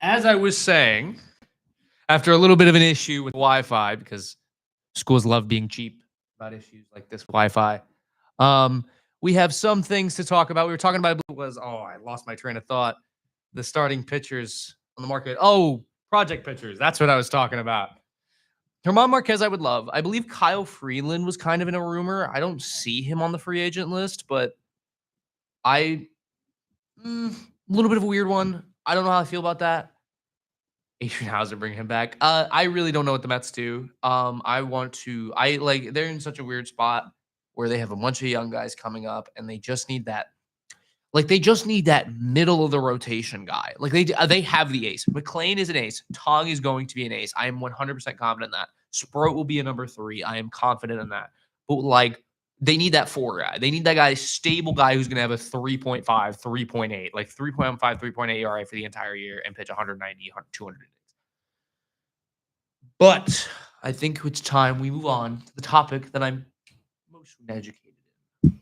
As I was saying, after a little bit of an issue with Wi-Fi, because schools love being cheap about issues like this Wi-Fi, um, we have some things to talk about. We were talking about I lost my train of thought. The starting pitchers on the market. Oh, project pitchers. That's what I was talking about. Herman Marquez, I would love. I believe Kyle Freeland was kind of in a rumor. I don't see him on the free agent list, but I, a little bit of a weird one. I don't know how I feel about that. Adrian Hauser, bring him back. I really don't know what the Mets do. They're in such a weird spot where they have a bunch of young guys coming up, and they just need that. Like they just need that middle of the rotation guy. Like they have the ace. McClain is an ace. Tong is going to be an ace. I am 100% confident in that. Sproat will be a number 3. I am confident in that. But like they need that 4 guy. They need that guy, stable guy who's going to have a 3.5, 3.8, like 3.15, 3.8 ERA for the entire year and pitch 190, 200 innings. But I think it's time we move on to the topic that I'm most educated in.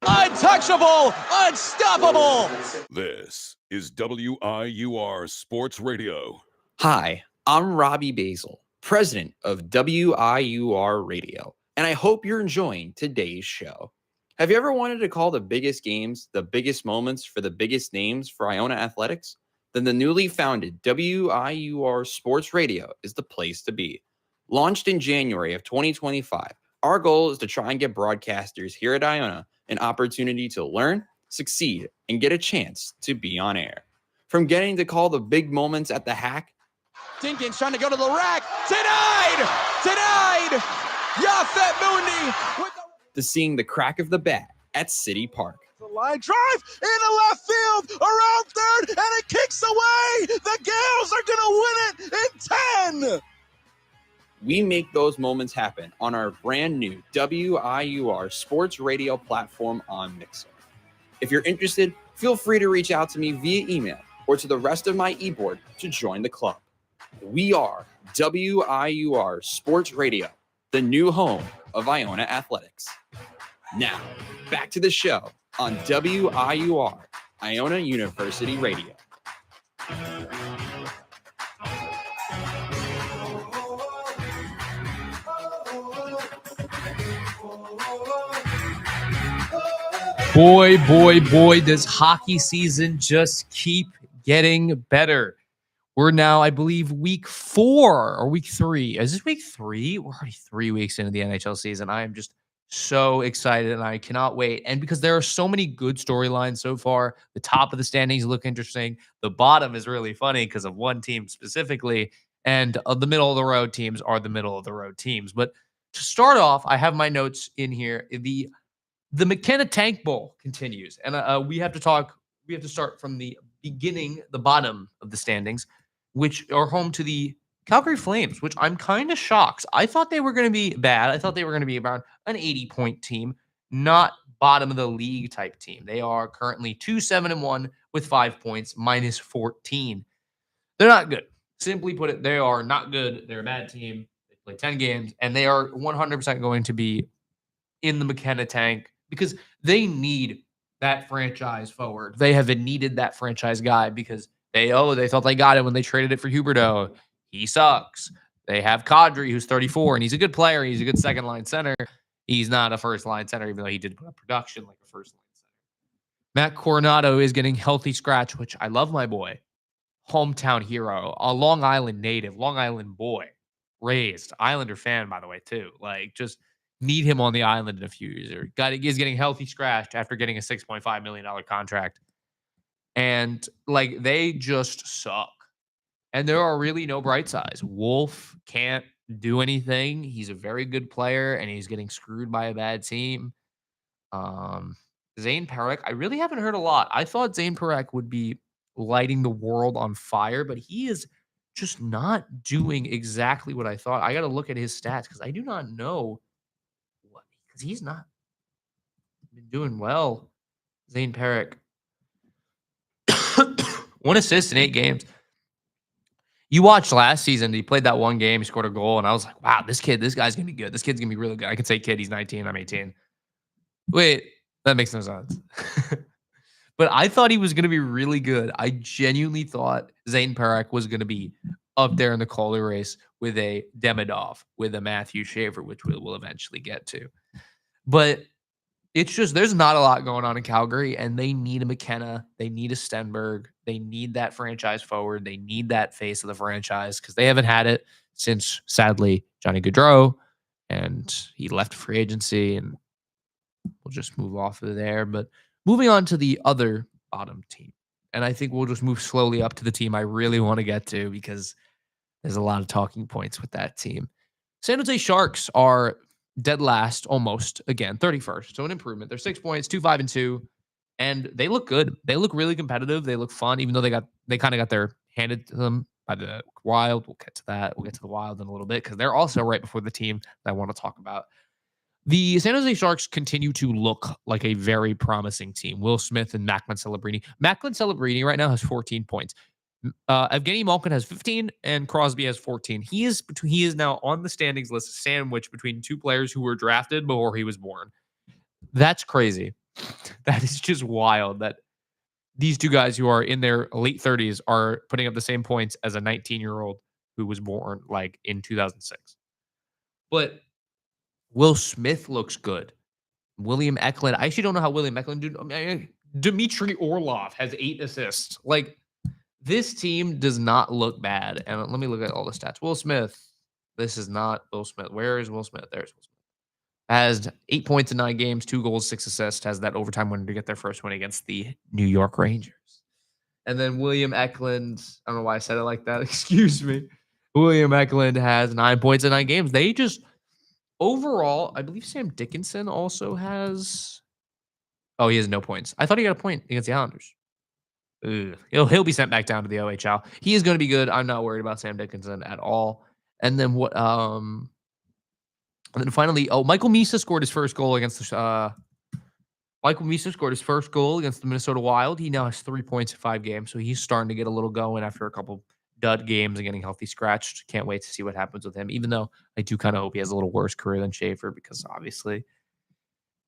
Untouchable, unstoppable. This is WIUR Sports Radio. Hi, I'm Robbie Basil, president of WIUR Radio, and I hope you're enjoying today's show. Have you ever wanted to call the biggest games, the biggest moments for the biggest names for Iona Athletics? Then the newly founded WIUR Sports Radio is the place to be. Launched in January of 2025, our goal is to try and get broadcasters here at Iona an opportunity to learn, succeed, and get a chance to be on air. From getting to call the big moments at the hack. Dinkins trying to go to the rack. Denied. Yafet Mundi. To seeing the crack of the bat at City Park. The line drive into left field, around third, and it kicks away. The Gales are going to win it in 10. We make those moments happen on our brand new WIUR Sports Radio platform on Mixer. If you're interested, feel free to reach out to me via email or to the rest of my e-board to join the club. We are WIUR Sports Radio, the new home of Iona Athletics. Now, back to the show on WIUR, Iona University Radio. Boy, does hockey season just keep getting better. We're now, I believe, week 4 or week 3. Is this week 3? We're already 3 weeks into the NHL season. I am just so excited and I cannot wait. And because there are so many good storylines so far, the top of the standings look interesting. The bottom is really funny because of one team specifically. And the middle of the road teams are the middle of the road teams. But to start off, I have my notes in here. The McKenna Tank Bowl continues, and we have to start from the beginning, the bottom of the standings, which are home to the Calgary Flames, which I'm kind of shocked. I thought they were going to be bad. I thought they were going to be around an 80-point team, not bottom of the league type team. They are currently 2-7-1 with 5 points, minus 14. They're not good. Simply put it, they are not good. They're a bad team. They play 10 games, and they are 100% going to be in the McKenna tank because they need that franchise forward. They have needed that franchise guy because they thought they got him when they traded it for Huberdeau. He sucks. They have Kadri, who's 34, and he's a good player. He's a good second-line center. He's not a first-line center, even though he did put up production like a first-line center. Matt Coronado is getting healthy scratch, which I love my boy. Hometown hero, a Long Island native, Long Island boy, raised. Islander fan, by the way, too. Like, just need him on the island in a few years. He's getting healthy scratched after getting a $6.5 million contract. And, like, they just suck. And there are really no bright sides. Wolf can't do anything. He's a very good player, and he's getting screwed by a bad team. Zane Parekh, I really haven't heard a lot. I thought Zane Parekh would be lighting the world on fire, but he is just not doing exactly what I thought. I got to look at his stats because I do not know what, because he's not been doing well. Zane Parekh, 1 assist in 8 games. You watched last season, he played that one game, he scored a goal, and I was like, wow, this guy's going to be good. This kid's going to be really good. I could say kid, he's 19, I'm 18. Wait, that makes no sense. But I thought he was going to be really good. I genuinely thought Zane Parak was going to be up there in the Calder race with a Demidov, with a Matthew Shaver, which we will eventually get to. But it's just there's not a lot going on in Calgary, and they need a McKenna. They need a Stenberg. They need that franchise forward. They need that face of the franchise because they haven't had it since, sadly, Johnny Gaudreau, and he left free agency, and we'll just move off of there. But moving on to the other bottom team, and I think we'll just move slowly up to the team I really want to get to because there's a lot of talking points with that team. San Jose Sharks are dead last, almost again, 31st. So an improvement. They're 6 points, 2-5-2, and they look good. They look really competitive. They look fun, even though they kind of got their handed to them by the Wild. We'll get to that. We'll get to the Wild in a little bit because they're also right before the team that I want to talk about. The San Jose Sharks continue to look like a very promising team. Will Smith and Macklin Celebrini. Macklin Celebrini right now has 14 points. Evgeny Malkin has 15 and Crosby has 14. He is now on the standings list, sandwiched between two players who were drafted before he was born. That's crazy. That is just wild that these two guys who are in their late 30s are putting up the same points as a 19-year-old who was born like in 2006. But Will Smith looks good. William Eklund. I actually don't know how William Eklund did. I mean, Dmitry Orlov has 8 assists. Like, this team does not look bad. And let me look at all the stats. Will Smith. This is not Will Smith. Where is Will Smith? There's Will Smith. Has 8 points in 9 games, 2 goals, 6 assists. Has that overtime winner to get their first win against the New York Rangers. And then William Eklund. I don't know why I said it like that. Excuse me. William Eklund has 9 points in 9 games. They just overall, I believe Sam Dickinson also has. Oh, he has no points. I thought he got a point against the Islanders. Ugh. He'll be sent back down to the OHL. He is going to be good. I'm not worried about Sam Dickinson at all. And then what? And then finally, Michael Misa scored his first goal against the. Michael Misa scored his first goal against the Minnesota Wild. He now has 3 points in 5 games, so he's starting to get a little going after a couple dud games and getting healthy scratched. Can't wait to see what happens with him. Even though I do kind of hope he has a little worse career than Schaefer because obviously.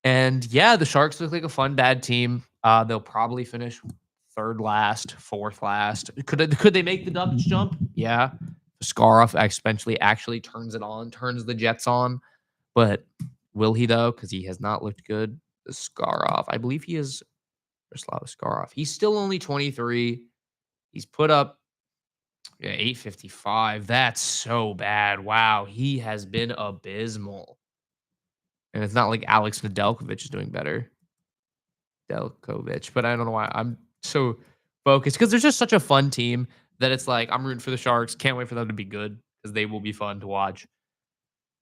And yeah, the Sharks look like a fun bad team. They'll probably finish 3rd last, 4th last. Could they make the Dutch jump? Yeah. Scarroff actually turns it on, turns the Jets on. But will he though? Because he has not looked good. The Scarroff. I believe he is Yaroslav Scarroff. He's still only 23. He's put up 855. That's so bad. Wow. He has been abysmal. And it's not like Alex Nedeljkovic is doing better. Delkovich. But I don't know why I'm so focused because there's just such a fun team that it's like I'm rooting for the Sharks. Can't wait for them to be good because they will be fun to watch.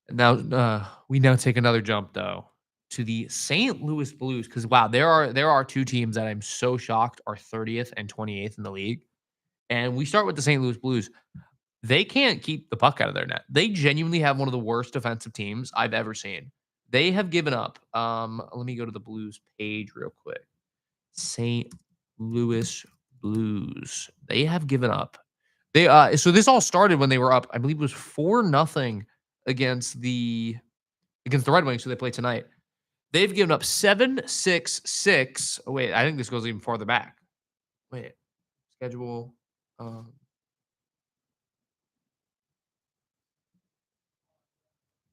And now we now take another jump though to the St. Louis Blues because wow, there are 2 teams that I'm so shocked are 30th and 28th in the league. And we start with the St. Louis Blues. They can't keep the puck out of their net. They genuinely have one of the worst defensive teams I've ever seen. They have given up. Let me go to the Blues page real quick. St. Louis Blues. They have given up. They so this all started when they were up. I believe it was 4-0 against the Red Wings, who they play tonight. They've given up 7-6-6. Oh, wait, I think this goes even farther back. Wait, schedule.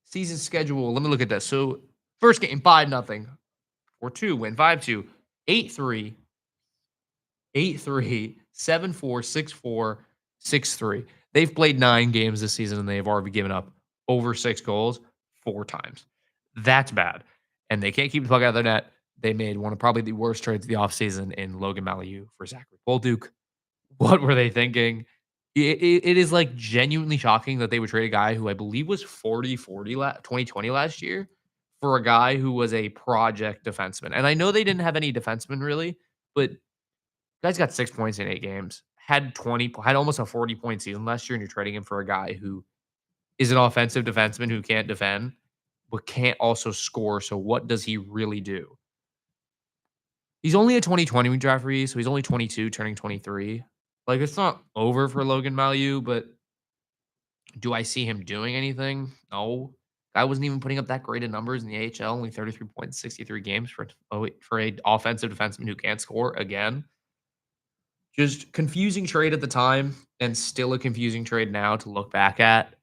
Season schedule. Let me look at that. So first game, 5-0. 4-2 win, 5-2, 8-3, 8-3, 7-4, 6-4, 6-3. They've played 9 games this season and they've already given up over 6 goals 4 times. That's bad. And they can't keep the puck out of their net. They made one of probably the worst trades of the offseason in Logan Mailloux for Zachary Bolduc. What were they thinking? It is like genuinely shocking that they would trade a guy who I believe was 40-40 2020 last year for a guy who was a project defenseman. And I know they didn't have any defensemen really, but guy's got 6 points in 8 games, had almost a 40-point season last year, and you're trading him for a guy who is an offensive defenseman who can't defend, but can't also score. So what does he really do? He's only a 2020 draftee, so he's only 22, turning 23. Like, it's not over for Logan Mailloux, but do I see him doing anything? No. Guy wasn't even putting up that great of numbers in the AHL, only 33 points, 63 games for a offensive defenseman who can't score again. Just confusing trade at the time and still a confusing trade now to look back at.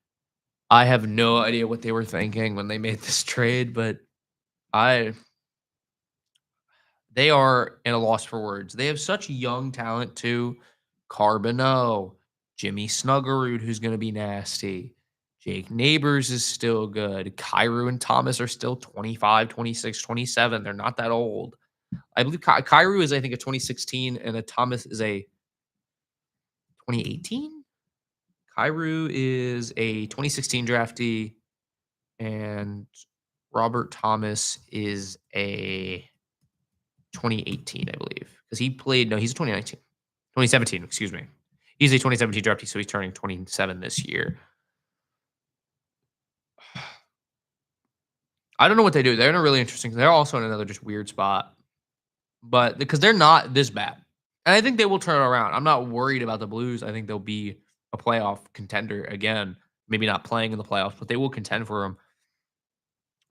I have no idea what they were thinking when they made this trade, but they are in a loss for words. They have such young talent too. Carbonneau, Jimmy Snuggerud, who's going to be nasty. Jake Neighbors is still good. Kyrou and Thomas are still 25, 26, 27. They're not that old. I believe Kyrou is, I think, a 2016, and a Thomas is a 2018. Kyrou is a 2016 draftee, and Robert Thomas is a 2018, I believe, because he played. No, he's a 2017. Excuse me. He's a 2017 draftee, so he's turning 27 this year. I don't know what they do. They're in a really interesting. They're also in another just weird spot, but because they're not this bad, and I think they will turn it around. I'm not worried about the Blues. I think they'll be a playoff contender again. Maybe not playing in the playoffs, but they will contend for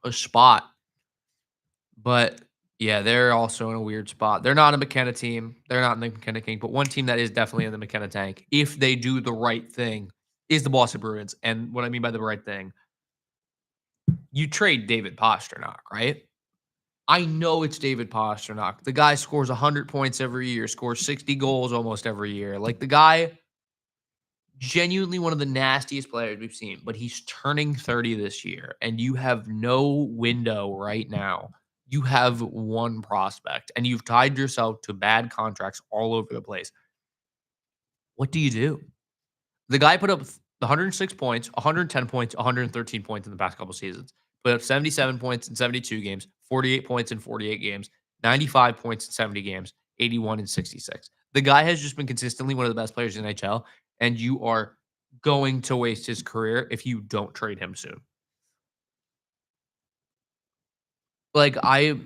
a spot. But yeah, they're also in a weird spot. They're not a McKenna team. They're not in the McKenna King, but one team that is definitely in the McKenna tank, if they do the right thing, is the Boston Bruins. And what I mean by the right thing, you trade David Pastrnak, right? I know it's David Pastrnak. The guy scores 100 points every year, scores 60 goals almost every year. Like, the guy, genuinely one of the nastiest players we've seen, but he's turning 30 this year, and you have no window right now. You have one prospect, and you've tied yourself to bad contracts all over the place. What do you do? The guy put up 106 points, 110 points, 113 points in the past couple seasons. Put up 77 points in 72 games, 48 points in 48 games, 95 points in 70 games, 81 in 66. The guy has just been consistently one of the best players in the NHL, and you are going to waste his career if you don't trade him soon. Like, I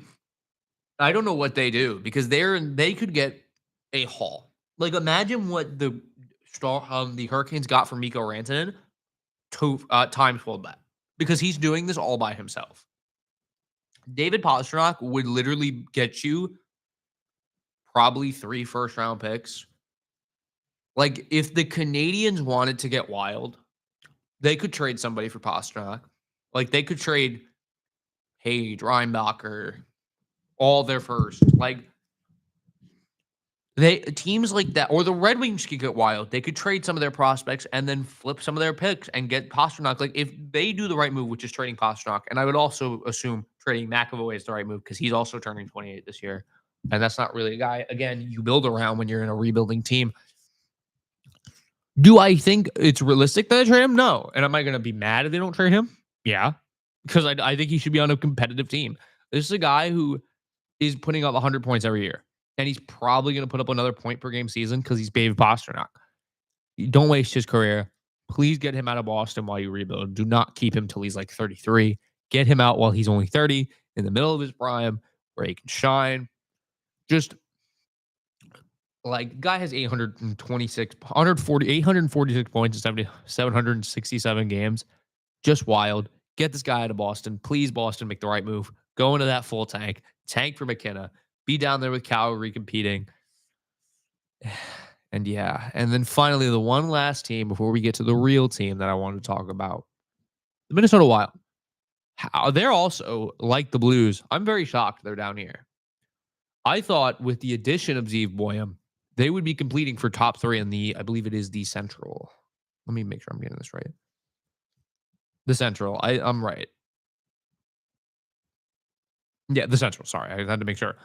don't know what they do, because they could get a haul. Like, imagine what the Hurricanes got from Mikko Rantanen times fold that, because he's doing this all by himself. David Pastrnak would literally get you probably 3 first-round picks. Like, if the Canadians wanted to get wild, they could trade somebody for Pastrnak. Like, they could trade Page, Reinbacher, all their first. Like, teams like that, or the Red Wings could get wild. They could trade some of their prospects and then flip some of their picks and get Pastrnak. Like, if they do the right move, which is trading Pastrnak, and I would also assume trading McAvoy is the right move, because he's also turning 28 this year, and that's not really a guy, again, you build around when you're in a rebuilding team. Do I think it's realistic that I trade him? No. And am I going to be mad if they don't trade him? Yeah, because I think he should be on a competitive team. This is a guy who is putting up 100 points every year, and he's probably going to put up another point per game season because he's David Pastrnak. Don't waste his career. Please get him out of Boston while you rebuild. Do not keep him till he's like 33. Get him out while he's only 30, in the middle of his prime, where he can shine. Just like, guy has 846 points in 767 games. Just wild. Get this guy out of Boston. Please, Boston, make the right move. Go into that full tank. Tank for McKenna. Be down there with Calgary competing. And yeah. And then finally, the one last team before we get to the real team that I want to talk about. The Minnesota Wild. They're also, like the Blues, I'm very shocked they're down here. I thought with the addition of Zeev Boyum, they would be completing for top 3 in the, I believe it is the Central. Let me make sure I'm getting this right. The Central. I'm right. Yeah, the Central. Sorry, I had to make sure.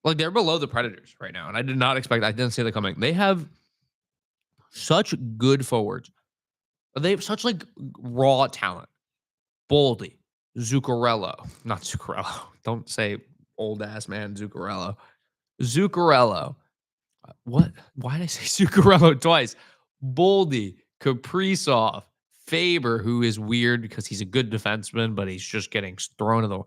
Like, they're below the Predators right now, and I did not expect. I didn't see that coming. They have such good forwards. They have such, like, raw talent. Boldy, Zuccarello. Not Zuccarello. Don't say old ass man Zuccarello. Zuccarello. What? Why did I say Zuccarello twice? Boldy, Kaprizov, Faber, who is weird because he's a good defenseman, but he's just getting thrown in the.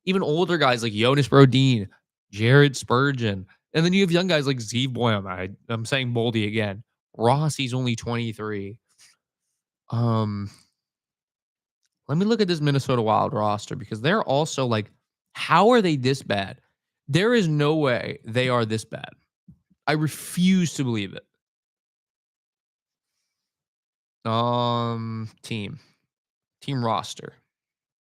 Even older guys like Jonas Brodin, Jared Spurgeon, and then you have young guys like Zeev Boyum. I'm saying Boldy again. Rossi's only 23. Let me look at this Minnesota Wild roster because they're also like, how are they this bad? There is no way they are this bad. I refuse to believe it. Team roster.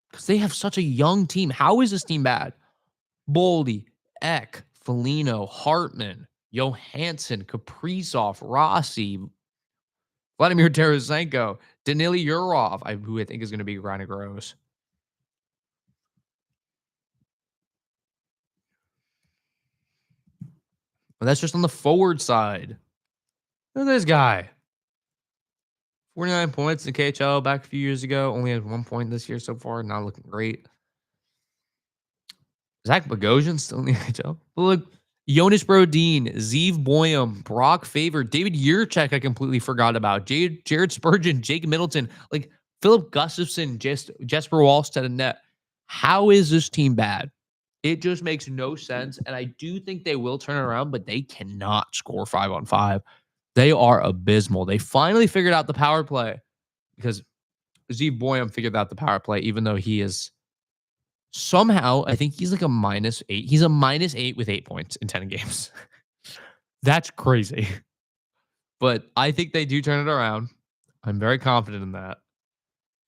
Because they have such a young team. How is this team bad? Boldy, Eck, Foligno, Hartman, Johansson, Kaprizov, Rossi, Vladimir Tarasenko, Danily Urov, who I think is going to be kind of gross. But that's just on the forward side. Look at this guy. 49 points in the KHL back a few years ago. Only has 1 point this year so far. Not looking great. Zach Bogosian still in the NHL. But look, Jonas Brodin, Zeev Boyum, Brock Faber, David Yurchek, I completely forgot about. Jared Spurgeon, Jake Middleton, like Philip Gustafson, Jesper Wallstedt and net. How is this team bad? It just makes no sense. And I do think they will turn it around, but they cannot score 5-on-5. They are abysmal. They finally figured out the power play because Zeev Boyum figured out the power play, even though he is somehow, I think he's like a -8. He's a -8 with 8 points in 10 games. That's crazy. But I think they do turn it around. I'm very confident in that.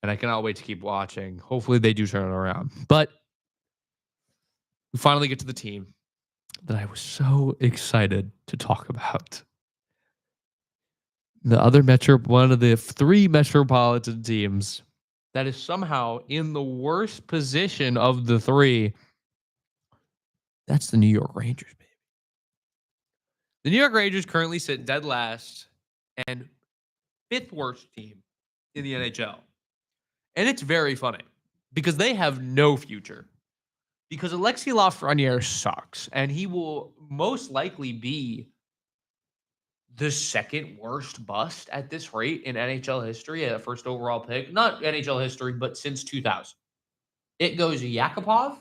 And I cannot wait to keep watching. Hopefully they do turn it around. But we finally get to the team that I was so excited to talk about. The other one of the 3 metropolitan teams that is somehow in the worst position of the 3. That's the New York Rangers, baby. The New York Rangers currently sit dead last and 5th worst team in the NHL. And it's very funny because they have no future. Because Alexis Lafreniere sucks, and he will most likely be the 2nd worst bust at this rate in NHL history at a first overall pick. Not NHL history, but since 2000. It goes Yakupov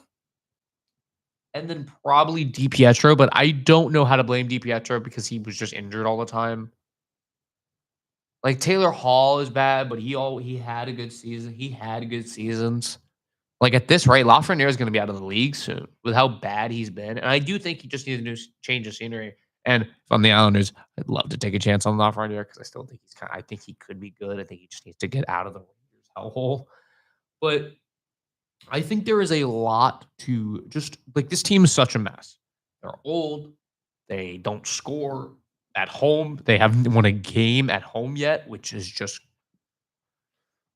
and then probably DiPietro, but I don't know how to blame DiPietro because he was just injured all the time. Like Taylor Hall is bad, but he had a good season. He had good seasons. Like at this rate, Lafreniere is going to be out of the league soon with how bad he's been. And I do think he just needs a change of scenery. And if I'm the Islanders, I'd love to take a chance on Lafreniere because I still think I think he could be good. I think he just needs to get out of the Rangers hellhole. But I think there is a lot to just like this team is such a mess. They're old. They don't score at home. They haven't won a game at home yet, which is just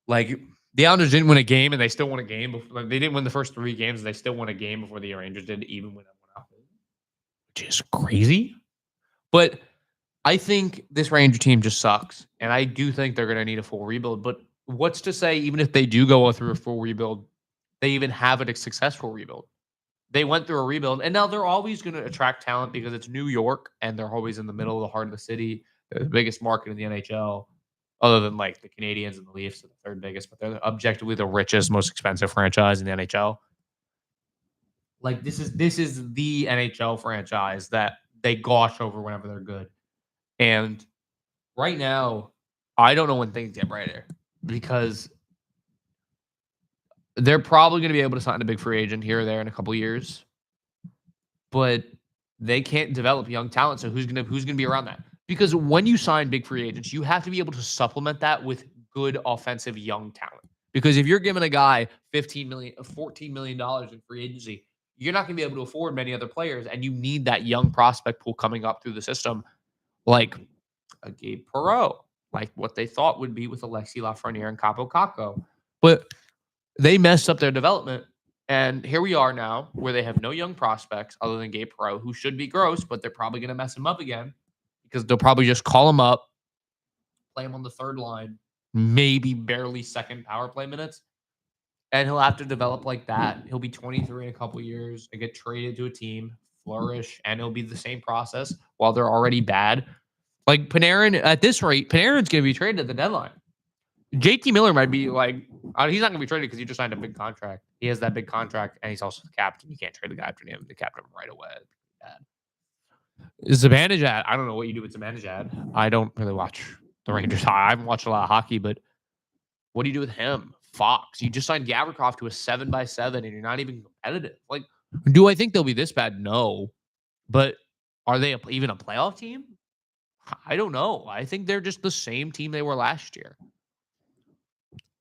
like the Islanders didn't win a game and they still won a game. Before, they didn't win the first 3 games and they still won a game before the Rangers did, even when it went out, which is crazy. But I think this Ranger team just sucks. And I do think they're going to need a full rebuild. But what's to say, even if they do go through a full rebuild, they even have a successful rebuild? They went through a rebuild, and now they're always going to attract talent because it's New York, and they're always in the middle of the heart of the city. They're the biggest market in the NHL, other than like the Canadians and the Leafs are the 3rd biggest, but they're objectively the richest, most expensive franchise in the NHL. Like this is the NHL franchise that they gosh over whenever they're good. And right now, I don't know when things get brighter because they're probably going to be able to sign a big free agent here or there in a couple of years, but they can't develop young talent. So who's going to be around that? Because when you sign big free agents, you have to be able to supplement that with good offensive young talent. Because if you're giving a guy $14 million in free agency, you're not going to be able to afford many other players, and you need that young prospect pool coming up through the system, like a Gabe Perreault, like what they thought would be with Alexis Lafreniere and Capo Caco. But they messed up their development, and here we are now where they have no young prospects other than Gabe Perreault, who should be gross, but they're probably going to mess him up again because they'll probably just call him up, play him on the 3rd line, maybe barely 2nd power play minutes, and he'll have to develop like that. He'll be 23 in a couple years and get traded to a team, flourish, and it'll be the same process while they're already bad. Like Panarin, at this rate, Panarin's going to be traded at the deadline. JT Miller might be like, he's not going to be traded because he just signed a big contract. He has that big contract, and he's also the captain. You can't trade the guy after him. The captain right away. Zibanejad, I don't know what you do with Zibanejad. I don't really watch the Rangers. I haven't watched a lot of hockey, but what do you do with him? Fox. You just signed Gavrikov to a 7x7 and you're not even competitive. Like, do I think they'll be this bad? No. But are they even a playoff team? I don't know. I think they're just the same team they were last year.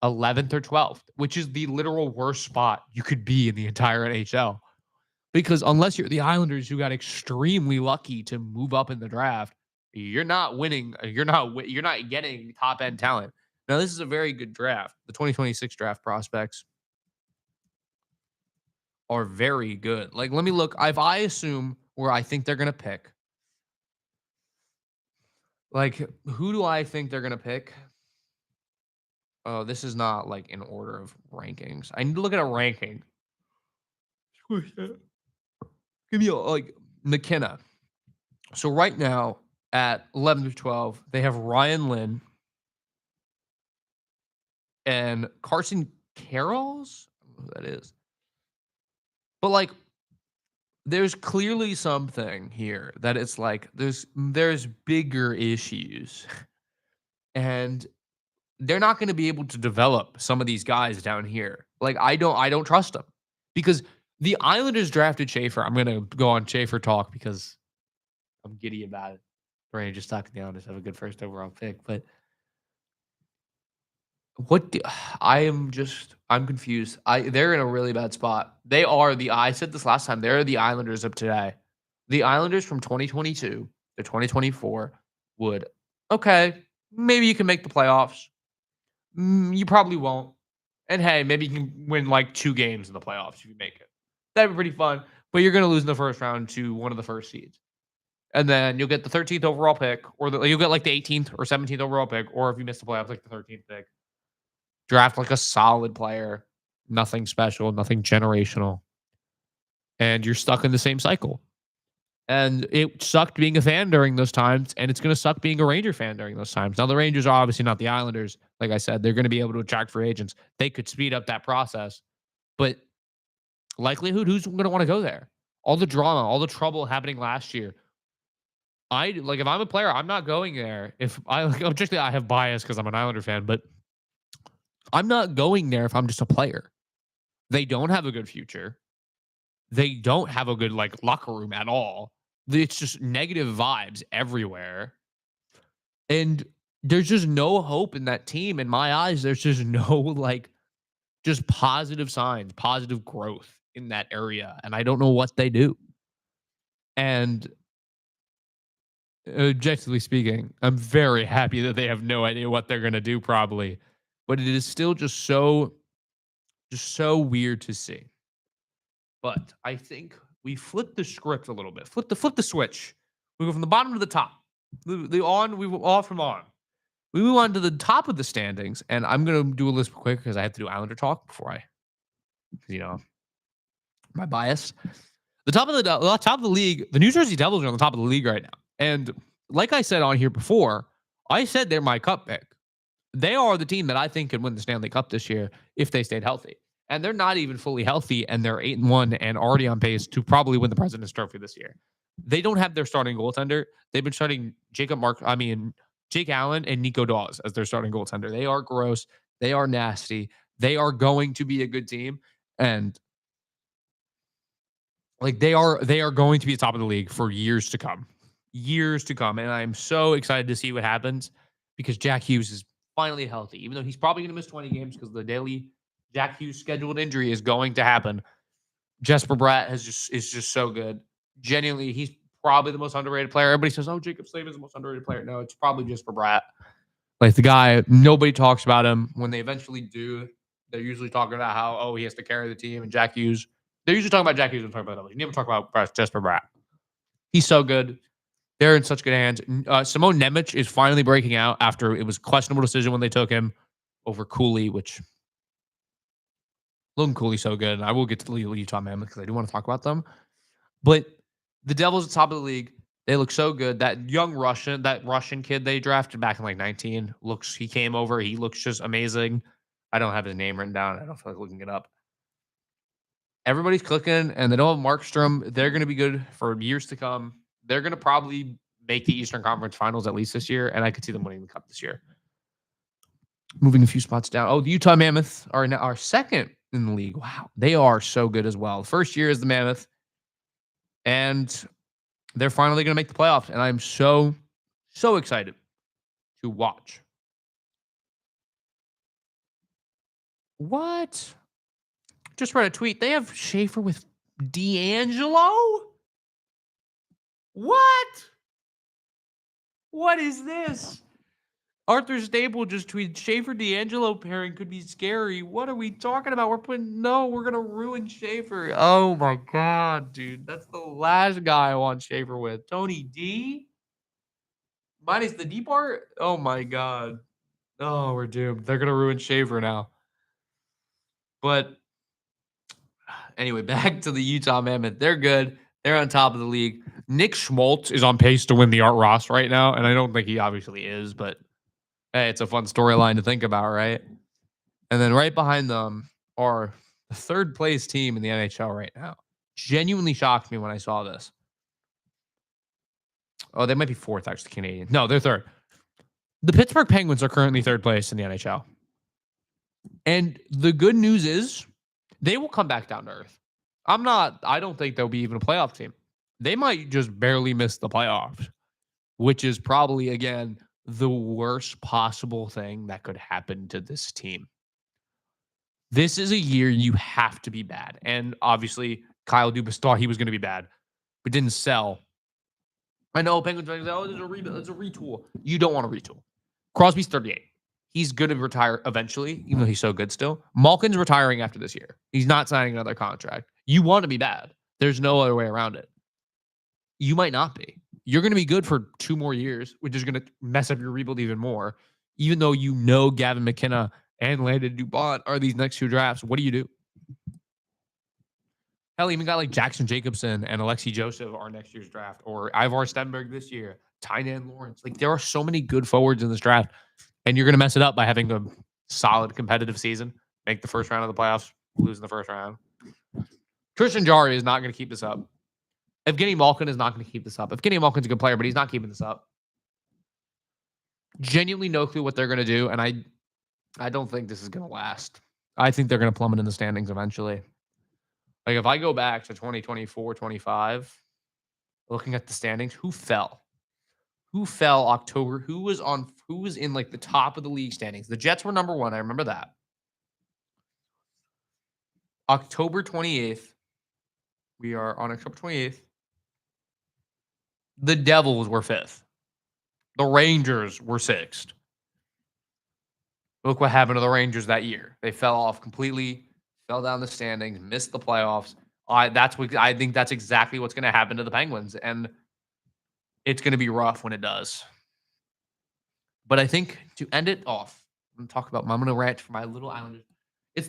11th or 12th, which is the literal worst spot you could be in the entire NHL. Because unless you're the Islanders who got extremely lucky to move up in the draft, you're not winning. You're not getting top end talent. Now, this is a very good draft. The 2026 draft prospects are very good. Like, let me look. If I assume where I think they're going to pick, like, who do I think they're going to pick? Oh, this is not like in order of rankings. I need to look at a ranking. Give me like McKenna. So right now at 11 to 12, they have Ryan Lynn and Carson Carrolls. I don't know who that is. But like, there's clearly something here that it's like there's bigger issues, and they're not going to be able to develop some of these guys down here. Like, I don't trust them because the Islanders drafted Schaefer. I'm going to go on Schaefer talk because I'm giddy about it. Rangers talking the Islanders have a good first overall pick, but I'm confused. They're in a really bad spot. I said this last time, they're the Islanders of today. The Islanders from 2022 to 2024 would, okay, maybe you can make the playoffs. You probably won't. And hey, maybe you can win like 2 games in the playoffs if you make it. That'd be pretty fun. But you're going to lose in the first round to one of the first seeds. And then you'll get the 13th overall pick, or you'll get like the 18th or 17th overall pick, or if you miss the playoffs, like the 13th pick. Draft like a solid player, nothing special, nothing generational. And you're stuck in the same cycle. And it sucked being a fan during those times, and it's going to suck being a Ranger fan during those times. Now, the Rangers are obviously not the Islanders. Like I said, they're going to be able to attract free agents. They could speed up that process. But likelihood, who's going to want to go there? All the drama, all the trouble happening last year. If I'm a player, I'm not going there. If I objectively, I have bias because I'm an Islander fan, but I'm not going there if I'm just a player. They don't have a good future. They don't have a good locker room at all. It's just negative vibes everywhere. And there's just no hope in that team. In my eyes, there's just no just positive signs, positive growth in that area. And I don't know what they do. And objectively speaking, I'm very happy that they have no idea what they're going to do probably. But it is still just so weird to see. But I think we flip the script a little bit. Flip the switch. We go from the bottom to the top. We move off from on. We move on to the top of the standings, and I'm gonna do a list quick because I have to do Islander talk before my bias. The top of the league, the New Jersey Devils are on the top of the league right now. And like I said on here before, I said they're my cup pick. They are the team that I think can win the Stanley Cup this year if they stayed healthy. And they're not even fully healthy, and they're 8-1 and already on pace to probably win the President's Trophy this year. They don't have their starting goaltender. They've been starting Jake Allen and Nico Dawes as their starting goaltender. They are gross. They are nasty. They are going to be a good team, and they are going to be the top of the league for years to come. Years to come, and I'm so excited to see what happens because Jack Hughes is finally healthy, even though he's probably going to miss 20 games because the daily Jack Hughes scheduled injury is going to happen. Jesper Bratt is just so good. Genuinely, he's probably the most underrated player. Everybody says, "Oh, Jacob Slavin is the most underrated player." No, it's probably Jesper Bratt. The guy, nobody talks about him. When they eventually do, they're usually talking about how he has to carry the team. And Jack Hughes, they're usually talking about Jack Hughes and talking about others. You never talk about Jesper Bratt. He's so good. They're in such good hands. Simone Nemec is finally breaking out after it was a questionable decision when they took him over Cooley, which Logan Cooley's so good. And I will get to the Utah Mammoth because I do want to talk about them. But the Devils at the top of the league, they look so good. That Russian kid they drafted back in 19, he came over. He looks just amazing. I don't have his name written down. I don't feel like looking it up. Everybody's clicking, and they don't have Markstrom. They're going to be good for years to come. They're going to probably make the Eastern Conference Finals at least this year, and I could see them winning the Cup this year. moving a few spots down. Oh, the Utah Mammoth are now our second in the league. Wow, they are so good as well. First year is the Mammoth, and they're finally going to make the playoffs, and I'm so excited to watch. What? Just read a tweet. They have Schaefer with D'Angelo? What? What is this? Arthur Stable just tweeted Schaefer D'Angelo pairing could be scary. What are we talking about? We're going to ruin Schaefer. Oh my God, dude. That's the last guy I want Schaefer with. Tony D? Minus the D part? Oh my God. Oh, we're doomed. They're going to ruin Schaefer now. But anyway, back to the Utah Mammoth. They're good. They're on top of the league. Nick Schmaltz is on pace to win the Art Ross right now, and I don't think he obviously is, but hey, it's a fun storyline to think about, right? And then right behind them are the third place team in the NHL right now. Genuinely shocked me when I saw this. Oh, they might be fourth, actually, Canadian. No, they're third. The Pittsburgh Penguins are currently third place in the NHL. And the good news is they will come back down to earth. I don't think they'll be even a playoff team. They might just barely miss the playoffs, which is probably, again, the worst possible thing that could happen to this team. This is a year you have to be bad. And obviously, Kyle Dubas thought he was going to be bad, but didn't sell. I know Penguins fans say, oh, it's a retool. You don't want to retool. Crosby's 38. He's going to retire eventually, even though he's so good still. Malkin's retiring after this year. He's not signing another contract. You want to be bad. There's no other way around it. You might not be. You're going to be good for 2 more years, which is going to mess up your rebuild even more. Even though you know Gavin McKenna and Landon Dubon are these next 2 drafts, what do you do? Hell, even got like Jackson Jacobson and Alexei Joseph are next year's draft, or Ivar Stenberg this year, Tynan Lawrence. Like, there are so many good forwards in this draft, and you're going to mess it up by having a solid competitive season, make the first round of the playoffs, lose in the first round. Christian Jarry is not going to keep this up. Evgeny Malkin is not going to keep this up. Evgeny Malkin's a good player, but he's not keeping this up. Genuinely no clue what they're going to do, and I don't think this is going to last. I think they're going to plummet in the standings eventually. Like, if I go back to 2024, 25, looking at the standings, who fell? Who fell October? Who was in like the top of the league standings? The Jets were number 1. I remember that. October 28th. We are on October 28th. The Devils were 5th. The Rangers were 6th. Look what happened to the Rangers that year. They fell off completely, fell down the standings, missed the playoffs. I think that's exactly what's going to happen to the Penguins, and it's going to be rough when it does. But I think to end it off, I'm going to rant for my little Islanders. I think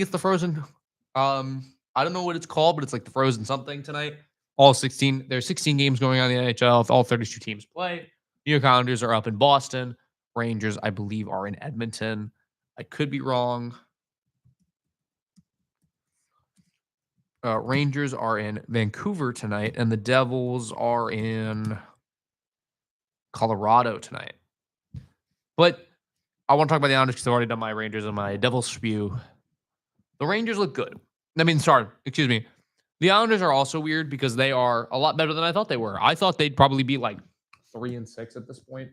it's the Frozen. I don't know what it's called, but it's like the Frozen something tonight. There's 16 games going on in the NHL. All 32 teams play. New York Islanders are up in Boston. Rangers, I believe, are in Edmonton. I could be wrong. Rangers are in Vancouver tonight, and the Devils are in Colorado tonight. But I want to talk about the Islanders because I've already done my Rangers and my Devils spew. The Rangers look good. The Islanders are also weird because they are a lot better than I thought they were. I thought they'd probably be like 3-6 at this point.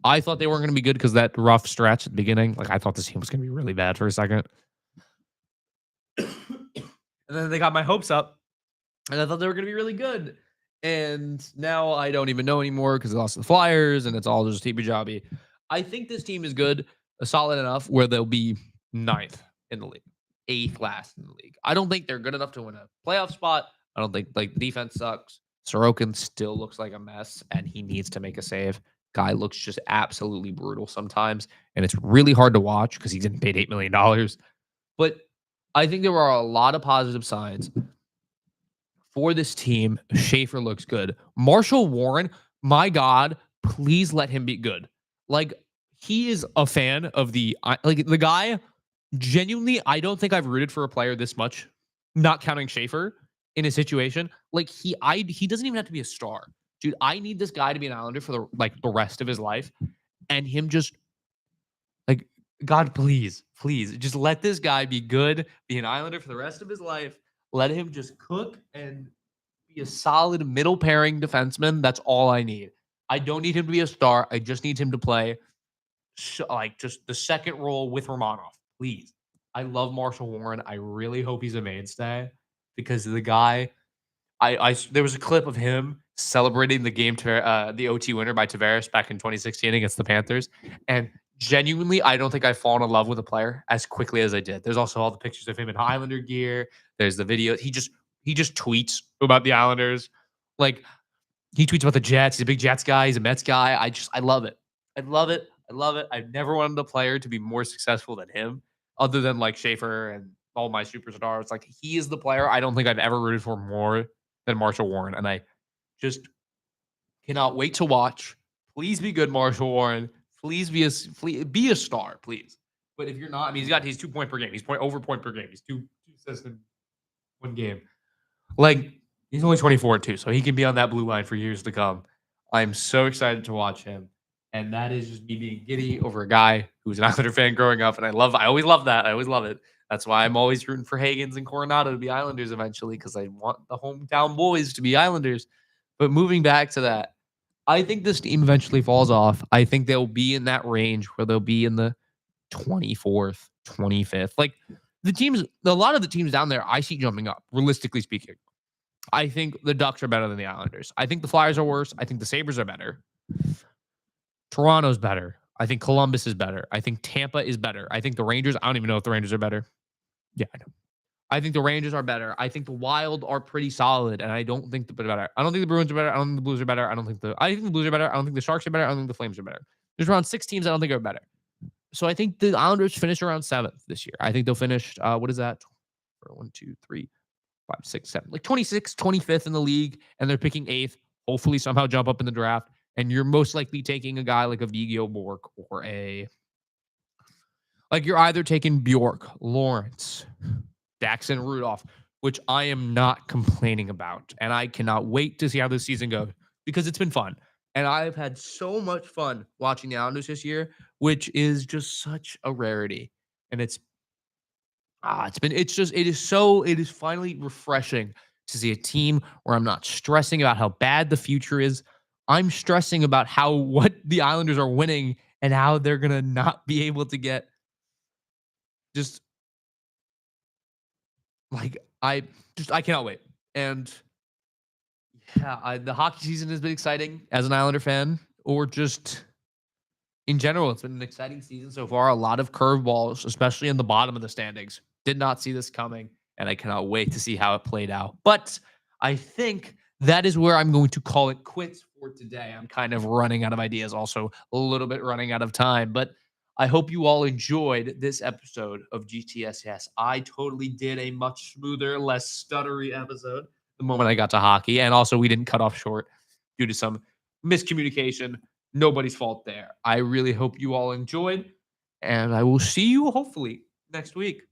I thought they weren't going to be good because that rough stretch at the beginning. Like, I thought this team was going to be really bad for a second. And then they got my hopes up, and I thought they were going to be really good. And now I don't even know anymore because they lost to the Flyers, and it's all just teepee-jobby. I think this team is good, solid enough where they'll be 9th in the league, 8th last in the league. I don't think they're good enough to win a playoff spot. I don't think, like, the defense sucks. Sorokin still looks like a mess, and he needs to make a save. Guy looks just absolutely brutal sometimes, and it's really hard to watch because he's getting paid $8 million. But I think there are a lot of positive signs for this team. Schaefer looks good. Marshall Warren, my God, please let him be good. Like, he is a fan of the guy. Genuinely, I don't think I've rooted for a player this much, not counting Schaefer, in a situation. Like, he doesn't even have to be a star. Dude, I need this guy to be an Islander for the rest of his life, and him just God, please, please, just let this guy be good, be an Islander for the rest of his life. Let him just cook and be a solid middle pairing defenseman. That's all I need. I don't need him to be a star. I just need him to play like just the second role with Romanov, please. I love Marshall Warren. I really hope he's a mainstay because the guy. There was a clip of him celebrating the game the OT winner by Tavares back in 2016 against the Panthers, and genuinely, I don't think I've fallen in love with a player as quickly as I did. There's also all the pictures of him in Islander gear. There's the video. He just tweets about the Islanders, like he tweets about the Jets. He's a big Jets guy. He's a Mets guy. I love it. I love it. I love it. I've never wanted a player to be more successful than him, other than like Schaefer and all my superstars. Like he is the player I don't think I've ever rooted for more than Marshall Warren, and I just cannot wait to watch. Please be good, Marshall Warren. Please be a star, please. But if you're not, I mean, he's 2 point per game. He's over point per game. He's two assists in one game. Like he's only 24 too, so he can be on that blue line for years to come. I'm so excited to watch him, and that is just me being giddy over a guy who was an Islander fan growing up, and I always love that. I always love it. That's why I'm always rooting for Hagens and Coronado to be Islanders eventually, because I want the hometown boys to be Islanders. But moving back to that, I think this team eventually falls off. I think they'll be in that range where they'll be in the 24th, 25th. Like a lot of the teams down there, I see jumping up, realistically speaking. I think the Ducks are better than the Islanders. I think the Flyers are worse. I think the Sabres are better. Toronto's better. I think Columbus is better. I think Tampa is better. I think the Rangers, I don't even know if the Rangers are better. Yeah, I know. I think the Rangers are better. I think the Wild are pretty solid, and I don't think the better. I don't think the Bruins are better. I don't think the Blues are better. I think the Blues are better. I don't think the Sharks are better. I don't think the Flames are better. There's around 6 teams I don't think are better. So I think the Islanders finish around 7th this year. I think they'll finish, what is that? 1, 2, 3, 5, 6, 7. Like 26th, 25th in the league, and they're picking 8th. Hopefully somehow jump up in the draft. And you're most likely taking a guy like a Vigio Bork or you're either taking Bjork, Lawrence, Daxon, Rudolph, which I am not complaining about. And I cannot wait to see how this season goes because it's been fun. And I've had so much fun watching the Islanders this year, which is just such a rarity. And it is finally refreshing to see a team where I'm not stressing about how bad the future is. I'm stressing about what the Islanders are winning and how they're going to not be able to get just like, I cannot wait. And yeah, the hockey season has been exciting as an Islander fan, or just in general. It's been an exciting season so far. A lot of curveballs, especially in the bottom of the standings. Did not see this coming, and I cannot wait to see how it played out. But I think that is where I'm going to call it quits for today. I'm kind of running out of ideas, also a little bit running out of time, but I hope you all enjoyed this episode of GTSS. I totally did a much smoother, less stuttery episode the moment I got to hockey, and also we didn't cut off short due to some miscommunication. Nobody's fault there. I really hope you all enjoyed, and I will see you hopefully next week.